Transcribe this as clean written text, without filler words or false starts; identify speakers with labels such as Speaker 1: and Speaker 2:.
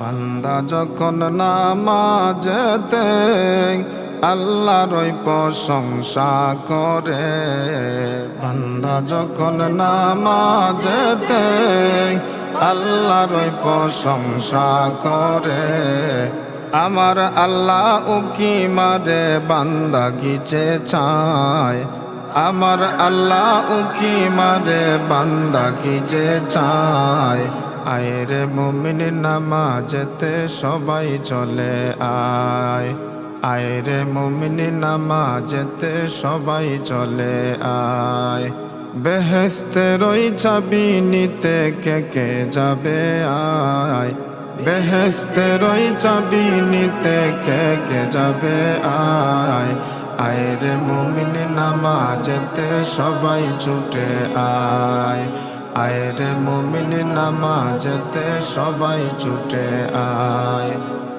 Speaker 1: বান্দা যখন নামাজেতে আল্লাহরই প্রশংসা করে, বান্দা যখন নামাজেতে আল্লাহরই প্রশংসা করে, আমার আল্লাহ উকি মারে বান্দা গিচে চায়, আমার আল্লাহ উকি মারে বান্দা গিচে চায়। আয়রে মুমিন নামাজেতে সবাই চলে আয়, আয়রে মুমিন নামাজেতে সবাই চলে আয়। বেহেশতের ওই চাবি নিতে কে কে যাবে আয়, বেহেশতের ওই চাবি নিতে কে কে যাবে আয়। আয়রে মুমিন নামাজেতে সবাই ছুটে আয়, আয়রে মুমিন নামাজেতে সবাই ছুটে আয়।